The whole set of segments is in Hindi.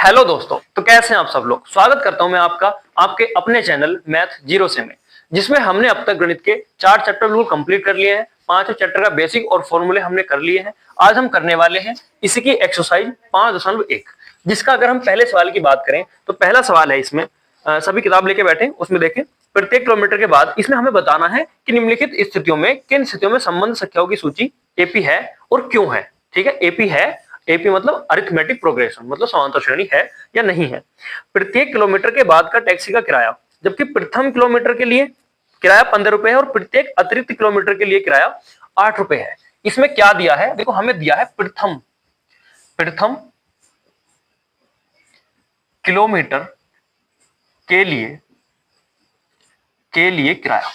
हेलो दोस्तों, तो कैसे हैं आप सब लोग। स्वागत करता हूं मैं आपका आपके अपने चैनल मैथ जीरो से में, जिसमें हमने अब तक गणित के 4 चैप्टर बिल्कुल कंप्लीट कर लिए हैं। 5 चैप्टर का बेसिक और फॉर्मूले हमने कर लिए हैं। आज हम करने वाले हैं इसी की एक्सरसाइज 5.1, जिसका अगर हम पहले सवाल की बात करें तो पहला सवाल है इसमें। सभी किताब लेके बैठे, उसमें देखें। प्रत्येक किलोमीटर के बाद इसमें हमें बताना है कि निम्नलिखित स्थितियों में किन स्थितियों में संबंध संख्याओं की सूची एपी है और क्यों है। ठीक है, एपी है, एपी मतलब अरिथमेटिक प्रोग्रेशन, मतलब समांतर श्रेणी है या नहीं है। प्रत्येक किलोमीटर के बाद का टैक्सी का किराया, जबकि प्रथम किलोमीटर के लिए किराया 15 रुपए है और प्रत्येक अतिरिक्त किलोमीटर के लिए किराया 8 रुपए है। इसमें क्या दिया है, देखो हमें दिया है प्रथम प्रथम किलोमीटर के लिए किराया।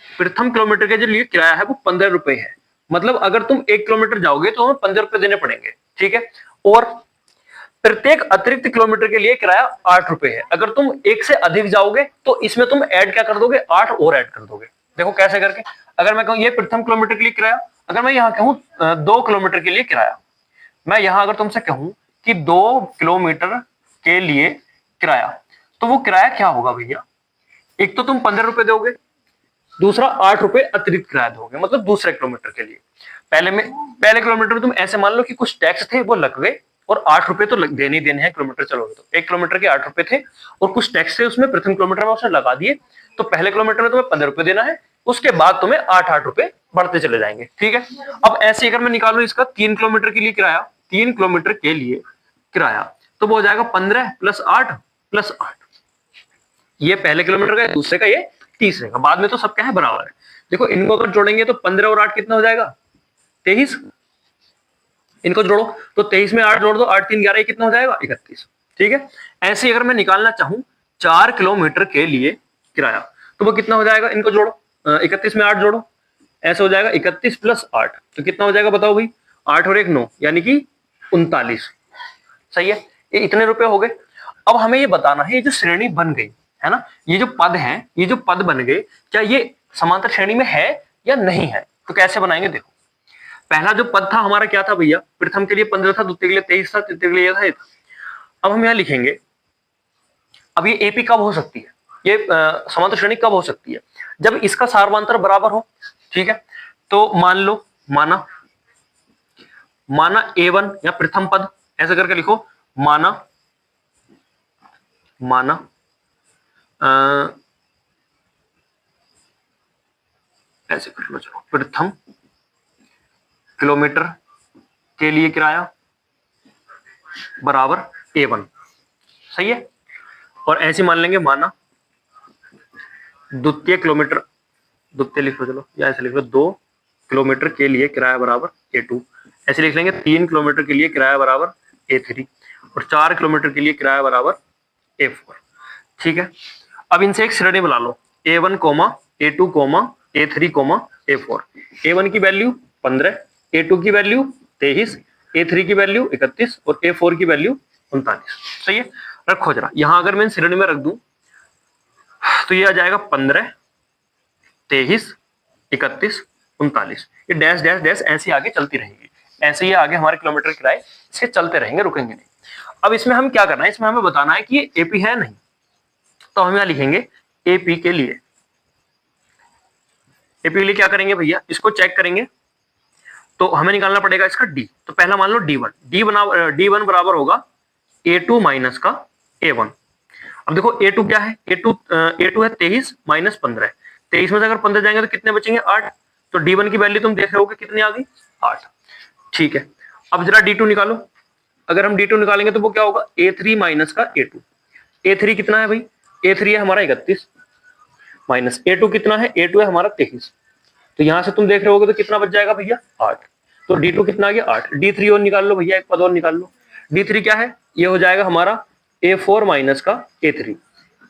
प्रथम किलोमीटर के लिए किराया है वो 15 रुपए है। मतलब अगर तुम 1 किलोमीटर जाओगे तो हमें 15 रुपए देने पड़ेंगे। ठीक है, और प्रत्येक अतिरिक्त किलोमीटर के लिए किराया 8 रुपए है। अगर तुम 1 से अधिक जाओगे तो इसमें तुम ऐड क्या कर दोगे, 8 और ऐड कर दोगे। देखो कैसे करके, अगर मैं कहूं ये प्रथम किलोमीटर के लिए किराया, अगर मैं यहां कहूं 2 किलोमीटर के लिए किराया, मैं यहां अगर तुमसे कहूं कि 2 किलोमीटर के लिए किराया, तो वो किराया क्या होगा भैया। एक तो तुम 15 रुपए दोगे, दूसरा 8 रुपए अतिरिक्त किराया दोगे, मतलब दूसरे किलोमीटर के लिए। पहले किलोमीटर में तुम ऐसे मान लो कि कुछ टैक्स थे वो लग गए और 8 रुपए तो देने ही देने हैं। किलोमीटर चलोगे तो 1 किलोमीटर के 8 रुपए थे और कुछ टैक्स थे उसमें, प्रथम किलोमीटर में उसने लगा दिए। तो पहले किलोमीटर में तुम्हें 15 रुपए देना है, उसके बाद तुम्हें 8 रुपए बढ़ते चले जाएंगे। ठीक है, अब ऐसे अगर मैं निकालू इसका 3 किलोमीटर के लिए किराया, 3 किलोमीटर के लिए किराया, तो वो हो जाएगा 15 + 8 + 8। ये पहले किलोमीटर का है, दूसरे का ये तीसरे का, बाद में तो सब क्या है बराबर है। देखो इनको अगर जोड़ेंगे तो 15 और 8 कितना हो जाएगा, 23। इनको जोड़ो तो 23 में 8 जोड़ दो, 8 3 11, कितना हो जाएगा 31। ठीक है, ऐसे अगर मैं निकालना चाहूं 4 किलोमीटर के लिए किराया, तो वो कितना हो जाएगा, इनको जोड़ो, 31 में 8 जोड़ो, ऐसे हो जाएगा 31 + 8, तो कितना हो जाएगा बताओ भाई, 8 और 1 9, यानी कि 39। सही है, ये इतने रुपए हो गए। अब हमें ये बताना है ये जो श्रेणी बन गई है ना, ये जो पद है, ये जो पद बन गए, क्या ये समांतर श्रेणी में है या नहीं है। तो कैसे बनाएंगे, देखो पहला जो पद था हमारा क्या था भैया, प्रथम के लिए 15 था, द्वितीय के लिए 23 था, तृतीय के लिए ये था। अब हम यहां लिखेंगे, अब ये एपी कब हो सकती है, ये समांतर श्रेणी कब हो सकती है, जब इसका सार्वमांतर बराबर हो। ठीक है, तो मान लो, माना A1 या प्रथम पद, ऐसे करके लिखो, माना ऐसे कर लो, चलो प्रथम किलोमीटर के लिए किराया बराबर A1। सही है, और ऐसे मान लेंगे, माना द्वितीय किलोमीटर, द्वितीय लिख लो चलो, या ऐसे लिख लो, 2 किलोमीटर के लिए किराया बराबर A2। ऐसे लिख लेंगे 3 किलोमीटर के लिए किराया बराबर A3 और 4 किलोमीटर के लिए किराया बराबर A4। ठीक है, अब इनसे एक श्रेणी बना लो, A1, A2, A3, A4। A1 की वैल्यू 15, A2 की वैल्यू 23, A3 की वैल्यू 31 और A4 की वैल्यू 39। सही है, रखो जरा, यहां अगर मैं श्रेणी में रख दूं तो ये आ जाएगा 15, 23, 31, 39। ये डैश डैश डैश ऐसी आगे चलती रहेगी, ऐसे ही आगे हमारे किलोमीटर किराए इसके चलते रहेंगे, रुकेंगे नहीं। अब इसमें हम क्या करना है, इसमें हमें बताना है कि ये एपी है नहीं, तो हम यहां लिखेंगे एपी के लिए। एपी के लिए क्या करेंगे भैया, इसको चेक करेंगे तो हमें निकालना पड़ेगा इसका डी। तो पहला मान लो D1, D1 बराबर होगा A2 माइनस का A1। अब देखो A2 क्या है, A2 है 23 माइनस 15। 23 में से अगर 15 जाएंगे तो कितने बचेंगे, 8। तो D1 की वैल्यू तुम देख रहे हो कि कितनी आ गई, 8। ठीक है, अब जरा D2 निकालो। अगर हम D2 निकालेंगे तो वो क्या होगा, A3 माइनस का A2। A3 कितना है भाई, A3 है हमारा 31 माइनस A2 कितना है, A2 है हमारा 23। तो यहां से तुम देख रहे होगे तो कितना बच जाएगा भैया, 8। तो D2 कितना आ गया, 8। D3 और निकाल लो भैया, एक पद और निकाल लो। D3 क्या है, ये हो जाएगा हमारा A4 माइनस का A3।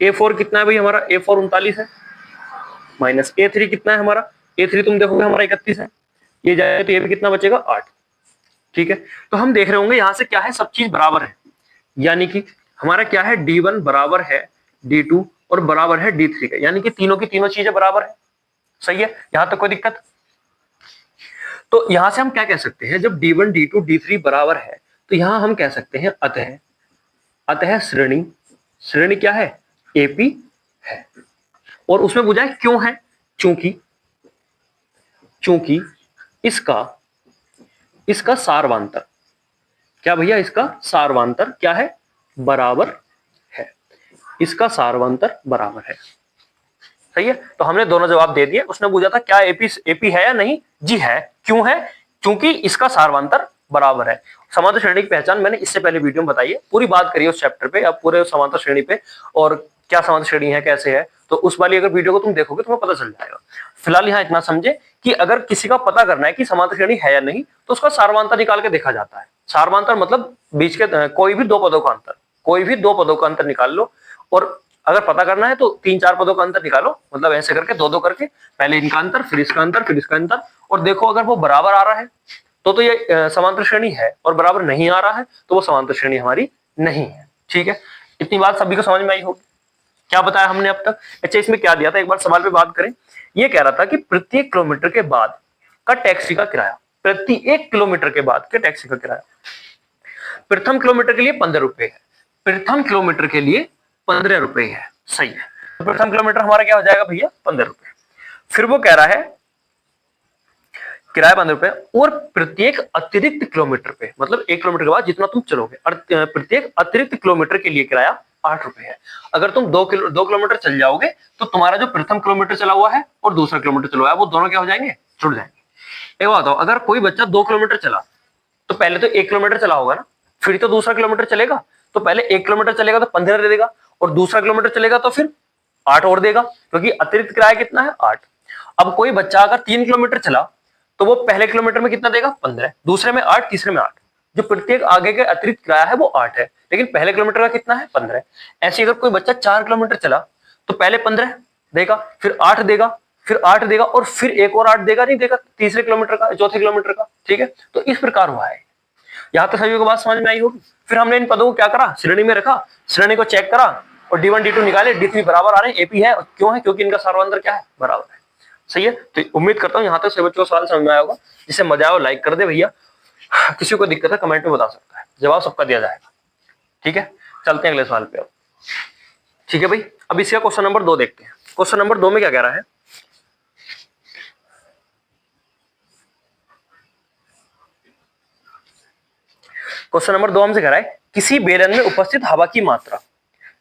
A4 कितना है भाई हमारा, A4 39 है, माइनस A3 कितना है हमारा, A3 तुम देखोगे हमारा 31 है, ये जाएगा तो ये भी कितना बचेगा, 8। ठीक है, तो हम देख रहे होंगे यहां से क्या है, सब चीज बराबर है, यानी कि हमारा क्या है, D1 बराबर है D2 और बराबर है D3 का, यानी कि तीनों की तीनों चीजें बराबर है। सही है, यहां तक कोई दिक्कत। तो यहां से हम क्या कह सकते हैं, जब D1 D2 D3 बराबर है तो यहां हम कह सकते हैं अतः, अतः श्रेणी, श्रेणी क्या है, एपी है। और उसमें पूछा है क्यों है, चूंकि, चूंकि इसका, इसका सारवांतर, क्या भैया, इसका सारवांतर क्या है, बराबर है, इसका सारवांतर बराबर है। सही है, तो हमने दोनों जवाब दे दिए। उसने पूछा था क्या एपी, एपी है या नहीं, जी है। क्यों है, क्योंकि इसका सारवांतर बराबर है। समांतर श्रेणी की पहचान मैंने इससे पहले वीडियो में बताई है, पूरी बात करिए उस चैप्टर पे, अब पूरे समांतर श्रेणी पे और क्या समांतर श्रेणी है, कैसे है, तो उस वाली अगर वीडियो को तुम देखोगे तुम्हें पता चल जाएगा। फिलहाल यहाँ इतना समझे कि अगर किसी का पता करना है कि समांतर श्रेणी है या नहीं, तो उसका सारवांतर निकाल के देखा जाता है। सारवांतर मतलब बीच के कोई भी दो पदों का अंतर, कोई भी दो पदों का अंतर निकाल लो, और अगर पता करना है तो 3-4 पदों का अंतर निकालो, मतलब ऐसे करके दो दो करके, पहले इनका अंतर, फिर इसका अंतर, फिर इसका अंतर, और देखो अगर वो बराबर आ रहा है तो ये समांतर श्रेणी है, और बराबर नहीं आ रहा है तो वो समांतर श्रेणी हमारी नहीं है। ठीक है, इतनी बात सभी को समझ में आई होगी। क्या बताया हमने अब तक। अच्छा, इसमें क्या दिया था, एक बार सवाल पे बात करें। ये कह रहा था कि प्रत्येक किलोमीटर के बाद का टैक्सी का किराया, प्रति 1 किलोमीटर के बाद के टैक्सी का किराया प्रथम किलोमीटर के लिए 15 रुपए है, प्रथम किलोमीटर के लिए 15 रुपए है। सही है, तो प्रथम किलोमीटर हमारा क्या हो जाएगा भैया, 15 रुपए। फिर वो कह रहा है किराया 15 रुपए, और प्रत्येक अतिरिक्त किलोमीटर पे, मतलब 1 किलोमीटर के बाद जितना तुम चलोगे, प्रत्येक अतिरिक्त किलोमीटर के लिए किराया 8 रुपए है। अगर तुम 2 किलोमीटर चल जाओगे तो तुम्हारा जो प्रथम किलोमीटर चला हुआ है और दूसरा किलोमीटर चला हुआ है वो दोनों क्या हो जाएंगे, जुड़ जाएंगे। एक बात बताओ, अगर कोई बच्चा 2 किलोमीटर चला तो पहले तो 1 किलोमीटर चला होगा ना, फिर तो दूसरा किलोमीटर चलेगा, तो पहले 1 किलोमीटर चलेगा तो 15 दे देगा, और दूसरा किलोमीटर चलेगा तो फिर 8 और देगा, क्योंकि अतिरिक्त किराया कितना है, 8। अब कोई बच्चा अगर 3 किलोमीटर चला तो वो पहले किलोमीटर में कितना देगा, 15, दूसरे में 8, तीसरे में 8। जो प्रत्येक आगे के अतिरिक्त किराया है वो 8 है, लेकिन पहले किलोमीटर का कितना है, 15। ऐसे अगर कोई बच्चा 4 किलोमीटर चला तो पहले 15 देगा, फिर 8 देगा, फिर 8 देगा, और फिर एक और 8 देगा, नहीं देगा तीसरे किलोमीटर का, चौथे किलोमीटर का। ठीक है, तो इस प्रकार हुआ है। यहां तक सभी को बात समझ में आई होगी। फिर हमने इन पदों को क्या करा, श्रेणी में रखा, श्रेणी को चेक करा, और D1 D2 निकाले, D3 बराबर आ रहे हैं, एपी है। क्यों है, क्योंकि इनका सारवांतर क्या है, बराबर है। सही है, तो उम्मीद करता हूं यहां तक सभी बच्चों को सवाल समझ में आया होगा। जिसे मजा आया लाइक कर दे भैया, किसी को दिक्कत है कमेंट में बता सकता है, जवाब सबका दिया जाएगा। ठीक है, चलते हैं अगले सवाल पे अब। ठीक है भाई, अब इसका क्वेश्चन नंबर 2 देखते हैं। क्वेश्चन नंबर 2 में क्या कह रहा है, क्वेश्चन नंबर 2 हमसे कह रहा है किसी बेलन में उपस्थित हवा की मात्रा,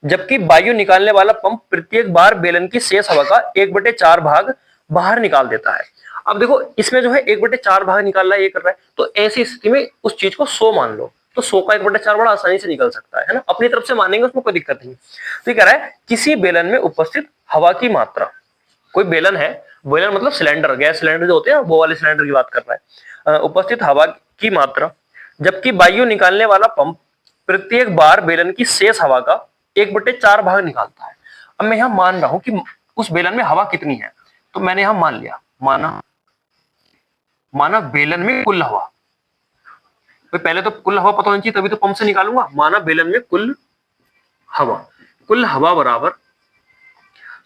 जबकि वायु निकालने वाला पंप प्रत्येक बार बेलन की शेष हवा का 1/4 भाग बाहर निकाल देता है। अब देखो इसमें जो है 1/4 भाग निकाल रहा है, ये कर रहा है, तो ऐसी स्थिति में उस चीज को 100 मान लो, तो 100 का 1/4 बड़ा आसानी से निकल सकता है ना, अपनी तरफ से मानेंगे उसमें कोई दिक्कत नहीं। तो ये कह रहा है किसी बेलन में उपस्थित हवा की मात्रा, कोई बेलन है, बेलन मतलब सिलेंडर, गैस सिलेंडर जो होते हैं वो वाले सिलेंडर की बात कर रहा है, उपस्थित हवा की मात्रा, जबकि वायु निकालने वाला पंप प्रत्येक बार बेलन की शेष हवा का 1/4 भाग निकालता है। अब मैं यहां मान रहा हूं कि उस बेलन में हवा कितनी है, तो मैंने यहां मान लिया, माना बेलन में कुल हवा, भाई पहले तो कुल हवा पता होनी चाहिए तभी तो पंप से निकालूंगा। माना बेलन में कुल हवा बराबर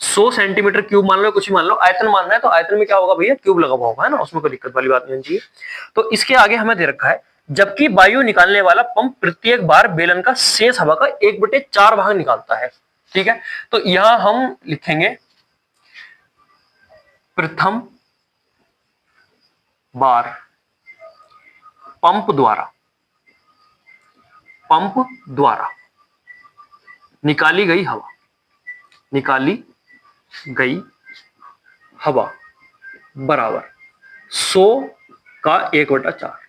100 सेंटीमीटर क्यूब मान लो, कुछ ही मान लो, आयतन मानना है तो आयतन में क्या होगा भैया, क्यूब लगा हुआ होगा, है ना, उसमें कोई दिक्कत वाली बात नहीं चाहिए। तो इसके आगे हमें दे रखा है जबकि वायु निकालने वाला पंप प्रत्येक बार बेलन का शेष हवा का 1/4 भाग निकालता है। ठीक है, तो यहां हम लिखेंगे प्रथम बार पंप द्वारा निकाली गई हवा बराबर 100 का 1/4।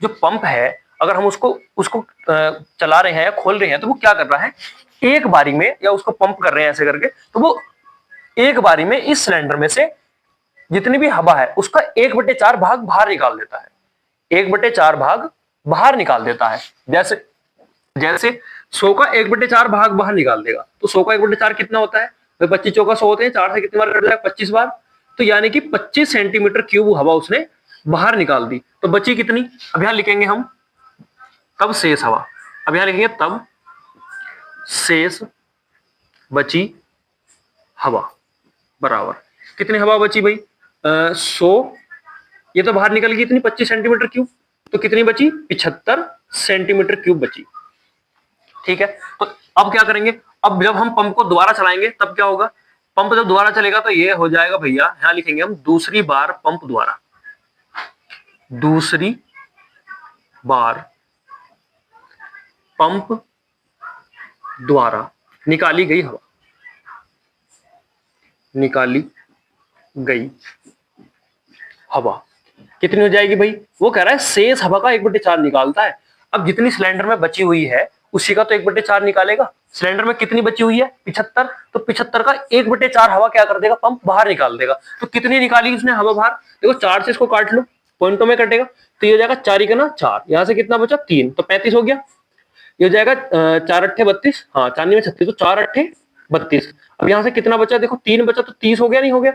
जो पंप है अगर हम उसको चला रहे हैं या खोल रहे हैं तो वो क्या कर रहा है, एक बारी में, या उसको पंप कर रहे हैं ऐसे करके, तो वो एक बारी में इस सिलेंडर में से जितनी भी हवा है उसका 1/4 भाग बाहर निकाल देता है, 1/4 भाग बाहर निकाल देता है। जैसे 100 का 1/4 भाग बाहर निकाल देगा, तो 100 का 1/4 कितना होता है, तो 25 चौका 100 होते हैं, 4 से कितनी बार कट जाएगा, 25 बार, तो यानी कि 25 सेंटीमीटर क्यूब हवा उसने बाहर निकाल दी। तो बची कितनी, अब यहां लिखेंगे हम तब शेष हवा, अब यहां लिखेंगे तब शेष बची हवा बराबर कितनी हवा बची भाई, 100, ये तो बाहर निकल गई इतनी 25 सेंटीमीटर क्यूब, तो कितनी बची, 75 सेंटीमीटर क्यूब बची। ठीक है, तो अब क्या करेंगे, अब जब हम पंप को दोबारा चलाएंगे तब क्या होगा, पंप जब दोबारा चलेगा तो ये हो जाएगा भैया, यहां लिखेंगे हम दूसरी बार पंप द्वारा, दूसरी बार पंप द्वारा निकाली गई हवा, निकाली गई हवा कितनी हो जाएगी भाई, वो कह रहा है शेष हवा का 1/4 निकालता है। अब जितनी सिलेंडर में बची हुई है उसी का तो 1/4 निकालेगा। सिलेंडर में कितनी बची हुई है 75, तो 75 का 1/4 हवा क्या कर देगा, पंप बाहर निकाल देगा। तो कितनी निकाली उसने हवा बाहर, देखो 4 से इसको काट लो, पॉइंटों में कटेगा, तो ये हो जाएगा 4 का ना 4, यहां से कितना बचा 3, तो 35 हो गया। ये हो जाएगा 4 अट्ठे 32, हाँ चांदी में 36, तो 4 अट्ठे 32। अब यहां से कितना बचा, देखो 3 बचा, तो 30 हो गया, नहीं हो गया,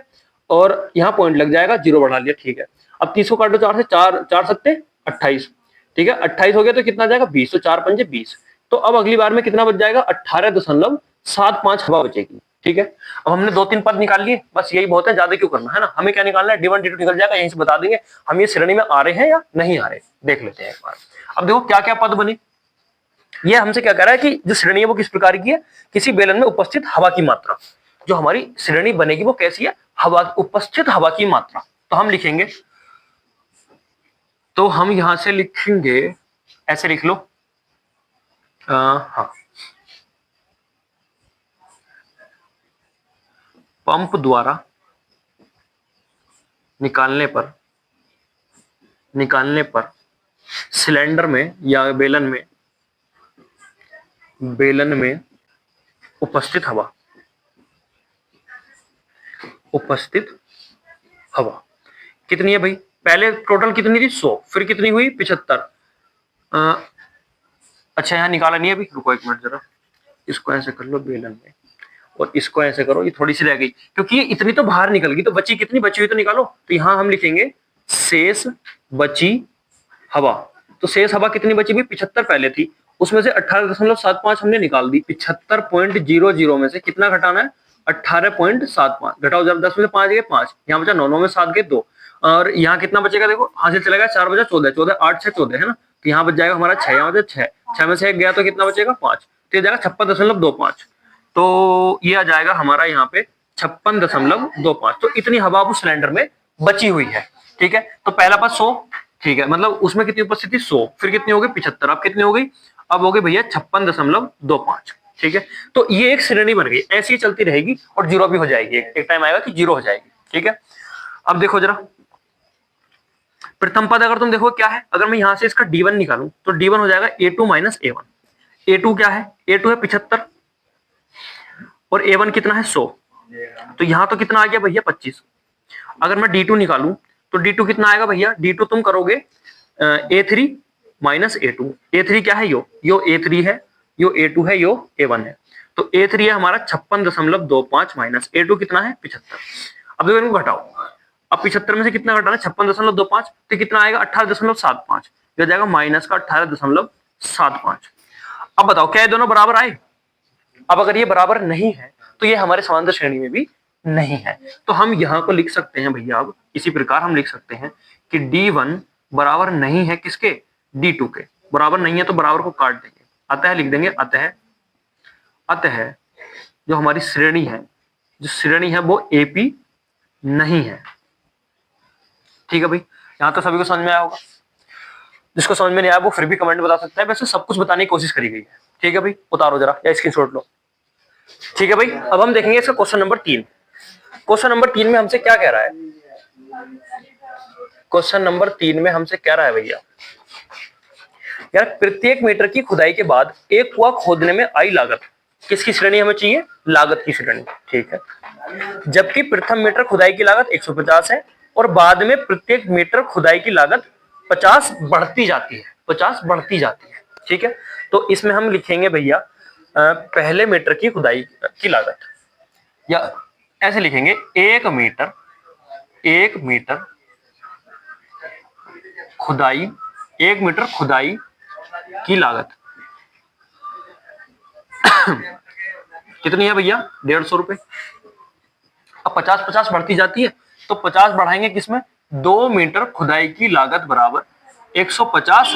और यहाँ पॉइंट लग जाएगा, 0 बढ़ा लिया, ठीक है। अब 30 को काटो 4 से, 4 4 सत्ते 28, ठीक है, 28 हो गया तो कितना जाएगा 20, तो 4 पंजे 20। तो अब अगली बार में कितना बच जाएगा, 18.75 हवा बचेगी। ठीक है, अब हमने 2-3 पद निकाल लिए, बस यही बहुत है, ज्यादा क्यों करना है ना। हमें क्या निकालना है, D1 D2 निकल जाएगा, यहीं से बता देंगे हम ये श्रेणी में आ रहे हैं या नहीं आ रहे, देख लेते हैं एक बार। अब देखो क्या क्या पद बने, ये हमसे क्या कह रहा है कि जो श्रेणी है वो किस प्रकार की है, किसी बेलन में उपस्थित हवा की मात्रा, जो हमारी श्रेणी बनेगी वो कैसी है, हवा, उपस्थित हवा की मात्रा। तो हम लिखेंगे, तो हम यहां से लिखेंगे, ऐसे लिख लो, हाँ, पंप द्वारा निकालने पर सिलेंडर में या बेलन में उपस्थित हवा कितनी है भाई, पहले टोटल कितनी थी 100, फिर कितनी हुई 75। अच्छा यहाँ निकाला नहीं है अभी, रुको एक मिनट जरा, इसको ऐसे कर लो बेलन में, और इसको ऐसे करो, ये थोड़ी सी रह गई क्योंकि ये इतनी तो बाहर निकल गई, तो बची कितनी, बची हुई तो निकालो। तो यहां हम लिखेंगे शेष बची हवा। तो शेष हवा कितनी बची भाई, 75 पहले थी, उसमें से 18.75 हमने निकाल दी। 75.00 में से कितना घटाना है, 18.75 घटाओ, जब 10 में से 5 गए 5, यहाँ बचा 9, 9 में 7 गए 2, और यहाँ कितना बचेगा, देखो हासिल चलेगा, 4 बचा 14, 14 8 6 14 है ना, तो यहाँ बच जाएगा हमारा 6, यहाँ बचा 6, 6 में से 1 गया तो कितना बचेगा 5, तो ये जाएगा 56.25। तो ये आ जाएगा हमारा यहाँ पे 56.25। तो इतनी हवा उस सिलेंडर में बची हुई है। ठीक है, तो पहला पद 100, ठीक है, मतलब उसमें कितनी उपस्थिति 100, फिर कितनी हो गई 75, अब कितनी हो गई, अब हो गई भैया 56.25। ठीक है, तो ये एक श्रेणी बन गई, ऐसी ही चलती रहेगी और 0 भी हो जाएगी, एक टाइम आएगा कि 0 हो जाएगी। ठीक है, अब देखो जरा प्रथम पद, अगर तुम देखो क्या है, अगर मैं यहां से इसका D1 निकालूं तो D1 हो जाएगा A2 माइनस A1। A2 क्या है, A2 है 75 और A1 कितना है 100, तो यहां तो कितना आ गया भैया 25। अगर मैं D2 निकालूं तो D2 कितना आएगा भैया, D2 तुम करोगे A3 माइनस A2। A3 क्या है, यो A3 है, यो A2 है, यो A1 है, तो A3 है हमारा 56.25 माइनस A2 कितना है 75। अब देखो इनको घटाओ, अब 75 में से कितना घटाना है 56.25, तो कितना आएगा 18.75, ये जाएगा माइनस का 18.75। अब बताओ क्या ये दोनों बराबर आए, अब अगर ये बराबर नहीं है तो ये हमारे समांतर श्रेणी में भी नहीं है। तो हम यहां को लिख सकते हैं भैया, अब इसी प्रकार हम लिख सकते हैं कि D1 बराबर नहीं है किसके, D2 के, बराबर नहीं है तो बराबर को काट देंगे, अतः लिख देंगे अतः जो हमारी श्रेणी है, जो श्रेणी है वो AP नहीं है। ठीक है भाई, यहां तो सभी को समझ में आया होगा, जिसको समझ में नहीं आया वो फिर भी कमेंट बता सकता है, वैसे सब कुछ बताने की कोशिश करी गई है। ठीक है भाई, उतारो जरा या स्क्रीनशॉट लो। ठीक है भाई, अब हम देखेंगे इसका क्वेश्चन नंबर 3। क्वेश्चन नंबर 3 में हमसे क्या कह रहा है, क्वेश्चन नंबर 3 में हमसे कह रहा है भैया, यार प्रत्येक मीटर की खुदाई के बाद एक कुआं खोदने में आई लागत, किसकी श्रेणी हमें चाहिए, लागत की श्रेणी। ठीक है, जबकि प्रथम मीटर खुदाई की लागत 150 है और बाद में प्रत्येक मीटर खुदाई की लागत 50 बढ़ती जाती है, 50 बढ़ती जाती है। ठीक है, तो इसमें हम लिखेंगे भैया पहले मीटर की खुदाई की लागत, या ऐसे लिखेंगे 1 मीटर खुदाई, 1 मीटर खुदाई की लागत कितनी है भैया, 150 रुपए। अब 50-50 बढ़ती जाती है, तो 50 बढ़ाएंगे किसमें, 2 मीटर खुदाई की लागत बराबर 150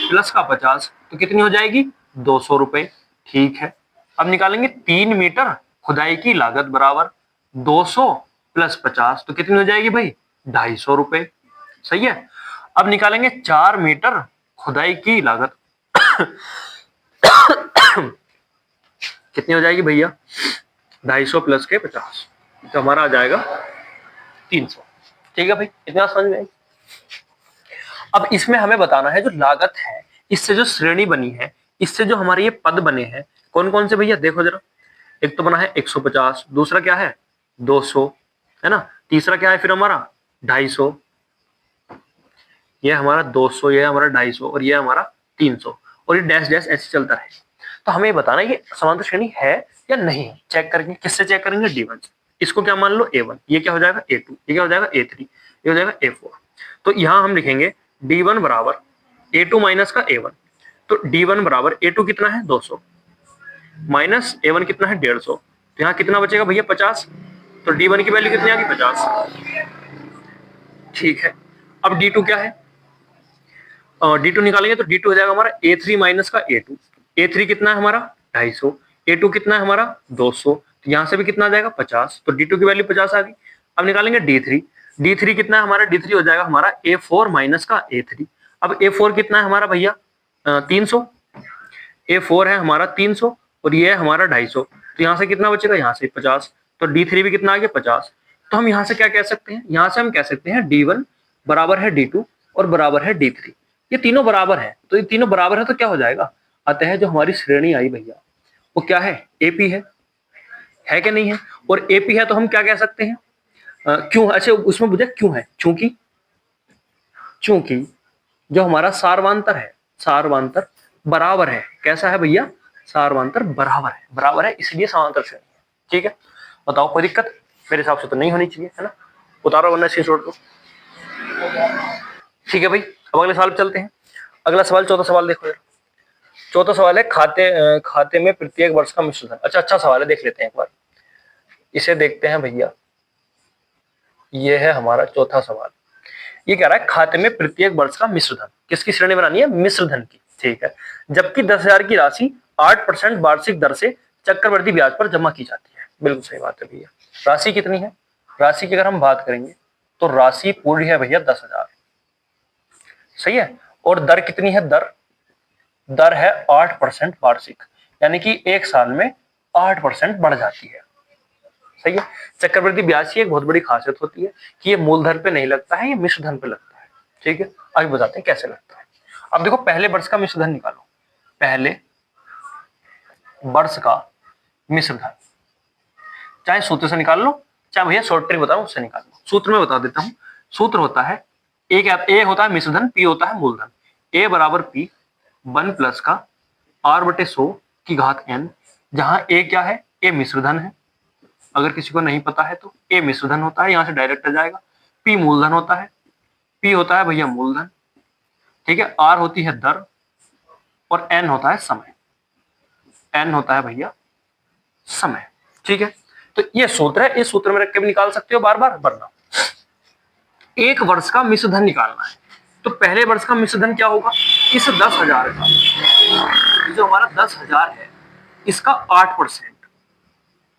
प्लस का 50 तो कितनी हो जाएगी 200 रुपए। ठीक है, अब निकालेंगे 3 मीटर खुदाई की लागत बराबर 200 प्लस 50 तो कितनी हो जाएगी भाई 250 रुपए। सही है, अब निकालेंगे 4 मीटर खुदाई की लागत कितनी हो जाएगी भैया 250 प्लस के 50 तो हमारा आ जाएगा 300। ठीक है भाई, इतना समझ में आएगी। अब इसमें हमें बताना है जो लागत है, इससे जो श्रेणी बनी है, इससे जो हमारे ये पद बने हैं कौन कौन से भैया, देखो जरा। एक तो बना है 150, दूसरा क्या है 200, है ना, तीसरा क्या है फिर हमारा 250, ये हमारा 200, ये हमारा 250 और ये हमारा 300 और ये डैश डैश ऐसे चलता है। तो हमें बताना है ये समांतर श्रेणी है या नहीं, चेक करेंगे। किससे चेक करेंगे, D1 से। इसको क्या मान लो A1, ये क्या हो जाएगा A2, ये क्या हो जाएगा A3, ये हो जाएगा A4। तो यहां हम लिखेंगे D1 बराबर A2 माइनस का A1। तो D1 बराबर A2 कितना है 200 माइनस A1 कितना है 150, तो यहाँ कितना बचेगा भैया 50। तो D1 की वैल्यू कितनी आ गई 50। ठीक है, अब D2 क्या है, D2 निकालेंगे तो D2 हो जाएगा हमारा A3 माइनस का A2। A3 कितना है हमारा 250, A2 कितना है हमारा 200, तो यहां से भी कितना आ जाएगा 50, तो D2 की वैल्यू 50 आ गई। अब निकालेंगे D3, D3 कितना है हमारा, D3 हो जाएगा हमारा A4 माइनस का A3। अब A4 कितना है हमारा भैया 300, A4 है हमारा 300 और ये है हमारा 250, तो यहाँ से कितना बचेगा, यहाँ से 50, तो D3 भी कितना आ गया 50। तो हम यहाँ से क्या कह सकते हैं, यहाँ से हम कह सकते हैं D1 बराबर है D2 और बराबर है D3। ये तीनों बराबर है, तो ये तीनों बराबर है तो क्या हो जाएगा, अतः जो हमारी श्रेणी आई भैया वो क्या है AP है कि नहीं है। और AP है तो हम क्या कह सकते हैं, क्यों, अच्छा उसमें बुझे क्यों है, चूंकि जो हमारा सारवांतर है, सारवांतर बराबर है। कैसा है भैया, सारवांतर बराबर है इसलिए समांतर श्रेणी है। ठीक है, बताओ कोई दिक्कत, मेरे हिसाब से तो नहीं होनी चाहिए, है ना। उतारो वरना स्क्रीनशॉट को। ठीक है भाई, अब अगले सवाल पे चलते हैं। अगला सवाल, चौथा सवाल देखो यार। चौथा सवाल है खाते में प्रत्येक वर्ष का मिश्र धन। अच्छा सवाल है, देख लेते हैं एक बार, इसे देखते हैं भैया। ये है हमारा चौथा सवाल, ये कह रहा है खाते में प्रत्येक वर्ष का मिश्र धन, किसकी श्रेणी बनानी है, मिश्र धन की। ठीक है, जबकि 10,000 की राशि 8% वार्षिक दर से चक्रवृद्धि ब्याज पर जमा की जाती है। बिल्कुल सही बात है भैया। राशि कितनी है, राशि की अगर हम बात करेंगे तो राशि पूरी है भैया 10,000, सही है। और दर कितनी है, दर है 8% वार्षिक, यानी कि एक साल में 8% बढ़ जाती है। सही है, चक्रवृद्धि ब्याज की एक बहुत बड़ी खासियत होती है कि ये मूलधन पे नहीं लगता है, ये मिश्र धन पे लगता है। ठीक है, अभी बताते हैं कैसे लगता है। अब देखो, पहले वर्ष का मिश्र धन निकालो, पहले वर्ष का मिश्र धन, चाहे सूत्र से निकाल लो, चाहे भैया शॉर्ट ट्रिक बताऊं उससे निकाल लो। सूत्र में बता देता हूं, सूत्र होता है ए होता है मिश्र धन, पी होता है मूलधन। ए बराबर पी 1 प्लस का R/100 की घात n, जहां ए क्या है, ए मिश्र धन है। अगर किसी को नहीं पता है तो ए मिश्र धन होता है, यहां से डायरेक्ट आ जाएगा। पी मूलधन होता है, पी होता है भैया मूलधन। ठीक है, आर होती है दर और एन होता है समय, एन होता है भैया समय। ठीक है, तो ये सूत्र है, इस सूत्र में रख के भी निकाल सकते हो बार बार, वरना एक वर्ष का मिश्र धन निकालना है। तो पहले वर्ष का मिश्र धन क्या होगा, इस 10,000 का, जो हमारा 10,000 है इसका 8%,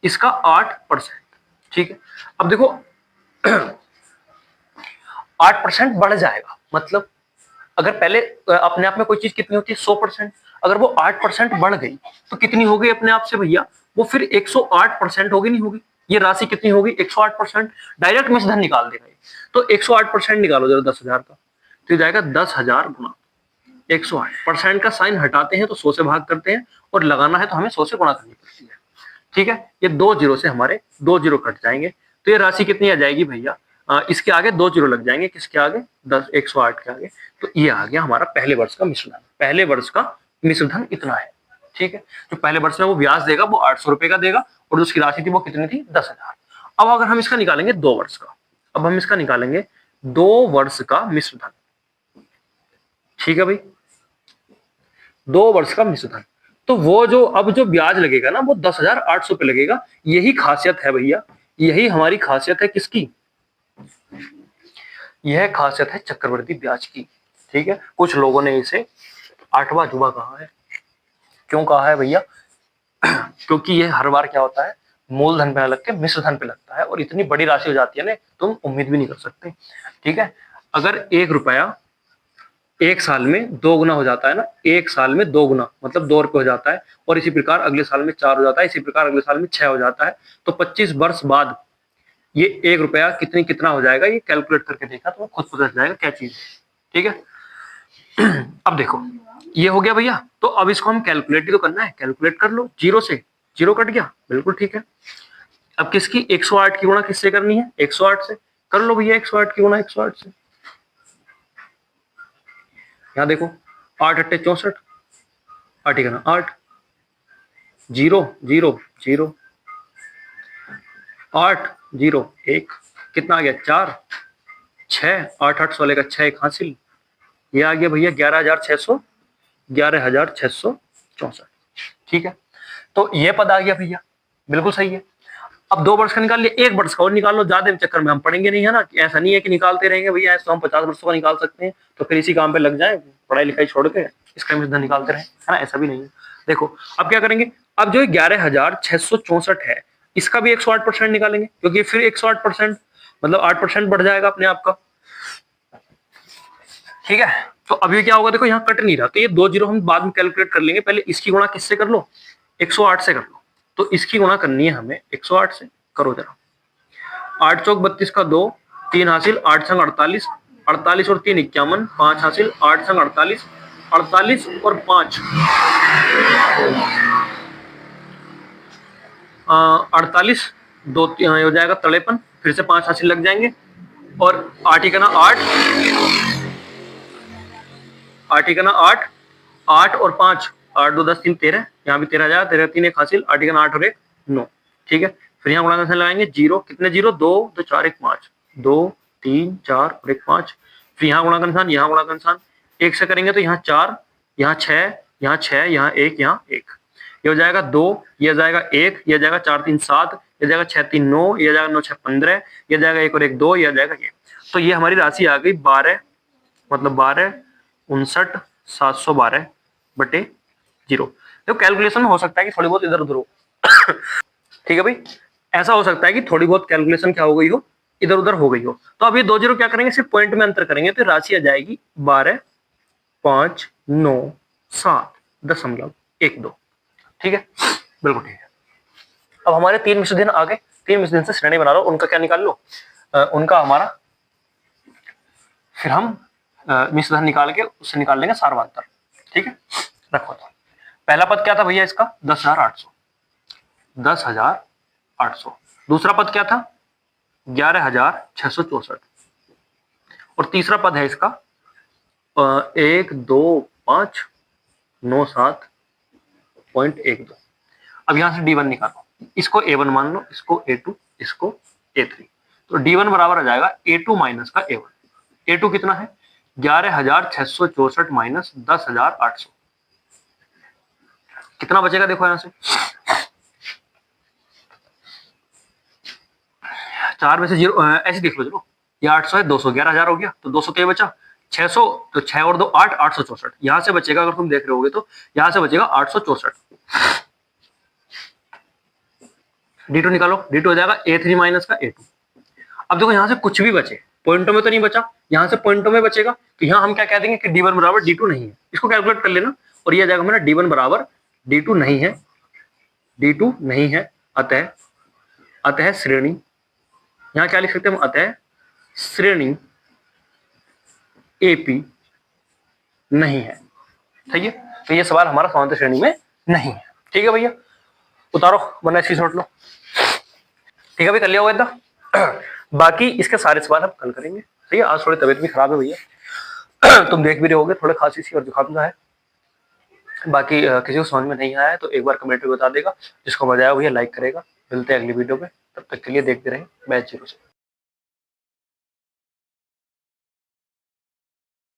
इसका 8%। ठीक है, अब देखो 8% बढ़ जाएगा, मतलब अगर पहले अपने आप में कोई चीज कितनी होती है 100%, अगर वो 8% बढ़ गई तो कितनी हो गई अपने आप से भैया, वो फिर 108% होगी, नहीं होगी। ये राशि कितनी होगी 108%, डायरेक्ट मिश्र धन निकाल देगा। तो 108% निकालो जरा 10,000 का, तो जाएगा 10,000 गुना 108%। का साइन हटाते हैं तो 100 से भाग करते हैं, और लगाना है तो हमें 100 से गुणा करनी पड़ती है। ठीक है, ये 2 जीरो से हमारे 2 जीरो कट जाएंगे, तो ये राशि कितनी आ जाएगी भैया, इसके आगे 2 जीरो लग जाएंगे, किसके आगे 108 के आगे। तो ये आ गया हमारा पहले वर्ष का मिश्र धन। पहले वर्ष का मिश्र धन इतना है। ठीक है, जो पहले वर्ष में वो ब्याज देगा वो 800 रुपए का देगा, और जो उसकी राशि थी वो कितनी थी 10,000। अब अगर हम इसका निकालेंगे 2 वर्ष का, अब हम इसका निकालेंगे 2 वर्ष का मिश्र धन। ठीक है भाई, 2 वर्ष का मिश्र धन, तो वो जो अब जो ब्याज लगेगा ना वो 10,800 पे लगेगा। यही खासियत है भैया, यही हमारी खासियत है किसकी, यह खासियत है चक्रवृद्धि ब्याज की। ठीक है, कुछ लोगों ने इसे आठवां अजूबा कहाँ है? क्यों कहा है भैया? क्योंकि ये हर बार क्या होता है, मूलधन पे लग के मिश्र धन पे लगता है और इतनी बड़ी राशि हो जाती है ना, तुम उम्मीद भी नहीं कर सकते। ठीक है, अगर 1 रुपया एक साल में 2 गुना हो जाता है ना, एक साल में 2 गुना मतलब 2 रुपये हो जाता है, और इसी प्रकार अगले साल में 4 हो जाता है, इसी प्रकार अगले साल में 6 हो जाता है, तो 25 वर्ष बाद ये 1 रुपया कितना हो जाएगा, ये कैलकुलेट करके देखा तो खुद पता चल जाएगा क्या चीज है। ठीक है, अब देखो ये हो गया भैया, तो अब इसको हम कैलकुलेट ही तो करना है, कैलकुलेट कर लो, जीरो से जीरो कट गया, बिल्कुल ठीक है। अब किसकी 108 की गुणा किससे करनी है? 108 से कर लो भैया, 108 की गुणा 108 से। यहाँ देखो 8 अट्ठे 64, 8 का ना 8, 0 0 0, 8 0 1, कितना आ गया 4, 6, 8 8 16 का 6 एक हासिल, ये आ गया भैया 11,600, 11,664। ठीक है, तो ये पद आ गया भैया, बिल्कुल सही है। अब 2 वर्ष का निकाल लिया, 1 वर्ष का और निकाल लो, ज्यादा चक्कर में हम पढ़ेंगे नहीं, है ना, ऐसा नहीं है कि निकालते रहेंगे भैया, ऐसा हम 50 वर्षों का निकाल सकते हैं, तो फिर इसी काम पे लग जाए, पढ़ाई लिखाई छोड़ के इसका मिश्रण निकालते रहे, है ना, ऐसा भी नहीं है। देखो अब क्या करेंगे, अब जो 11,664 है, इसका भी 108% निकालेंगे, क्योंकि फिर 108% मतलब 8% बढ़ जाएगा अपने आप का। ठीक है, तो अभी क्या होगा, देखो यहाँ कट नहीं रहा, तो ये 2 जीरो हम बाद में कैलकुलेट कर लेंगे, पहले इसकी गुणा किससे कर लो, 108 से कर लो, तो इसकी गुणा करनी है हमें 108 से, करो जरा। 8 चौक 32 का 2, 3 हासिल, 8 संग 48, 48 और 3 51, 5 हासिल, 8 संग 48, 48 और 5 48, 2 हो जाएगा 53, फिर से 5 हासिल लग जाएंगे, और 8 ही का ना 8, 8 ही का ना 8, 8 और 5, 8 2 10 3 13, यहाँ भी 13 जाएगा, 13 3 एक हासिल, 8 ही का ना 8 और 1 9। ठीक है, फिर यहाँ गुणा लगाएंगे, जीरो, कितने जीरो, 2 2 4 1 5, 2 3 4 और 1 5, फिर यहाँ गुणा का निशान, यहाँ गुणा का निशान, 1 से करेंगे तो यहाँ 4, यहाँ 6, यहाँ 6, यहाँ 1, यहाँ 1, ये हो जाएगा 2, ये हो जाएगा 1, ये हो जाएगा 4 3 7, ये हो जाएगा 6 3 9, ये हो जाएगा 9 6 15, ये हो जाएगा 1 और 1 2, ये हो जाएगा ये। तो ये हमारी राशि आ गई 12, मतलब 12,59,712 बटे 0। तो कैलकुलेशन में हो सकता है कि थोड़ी बहुत इधर उधर हो। ठीक है भाई, ऐसा हो सकता है कि थोड़ी बहुत कैलकुलेशन क्या हो गई हो, इधर उधर हो गई हो। तो अब ये 2 जीरो क्या करेंगे, सिर्फ पॉइंट में अंतर करेंगे, तो राशि आ जाएगी 12,5,9,7.12। ठीक है, बिल्कुल ठीक है। अब हमारे 3 मिश्र दिन आ गए, 3 मिश्र दिन से श्रेणी बना लो, उनका क्या निकाल लो, उनका हमारा फिर हम मिश्र धन निकाल के उससे निकाल लेंगे सार्वंतर। ठीक है, रखो तो पहला पद क्या था भैया इसका, 10,800, 10,800। दूसरा पद क्या था, 11,664, और तीसरा पद है इसका 1,2,5,9,7.12। अब यहां से D1 निकालो, इसको A1 मान लो, इसको A2, इसको A3, तो D1 बराबर आ जाएगा A2 माइनस का A1। A2 कितना है, 11,664 माइनस 10,800, कितना बचेगा, देखो यहां से 4 में से 0, ऐसे देख लो, चलो ये 800 है, 200, 11,000 हो गया, तो 200 तो ये बचा, 600, तो 6 और 2 8, 864, यहां से बचेगा, अगर तुम देख रहे होगे तो यहां से बचेगा 864। D2 निकालो, D2 हो जाएगा A3 माइनस का A2। अब देखो यहां से कुछ भी बचे, पॉइंटों में तो नहीं बचा, यहां से पॉइंटों में बचेगा, तो यहां हम क्या कह देंगे कि D1 बराबर D2 नहीं है, इसको कैलकुलेट कर लेना, और ये आ जाएगा हमारा D1 बराबर D2 नहीं है, D2 नहीं है, अतः श्रेणी, यहां क्या लिख सकते हैं हम, अतः श्रेणी AP नहीं है। ठीक है, तो ये सवाल हमारा समांतर श्रेणी में नहीं है। ठीक है भैया, उतारो वरना इसकी छोड़ लो। ठीक है भाई, कर लिया होगा इतना। बाकी इसके सारे सवाल हम कल करेंगे। ठीक है, आज थोड़ी तबीयत भी खराब है भैया, तुम देख भी रहे होगे, थोड़ा खांसी सी और जुकाम सा है। बाकी किसी को समझ में नहीं आया है तो एक बार कमेंट में बता देगा, जिसको मजा आया भैया लाइक करेगा। मिलते हैं अगली वीडियो में, तब तक के लिए देखते रहें मैच 0 से।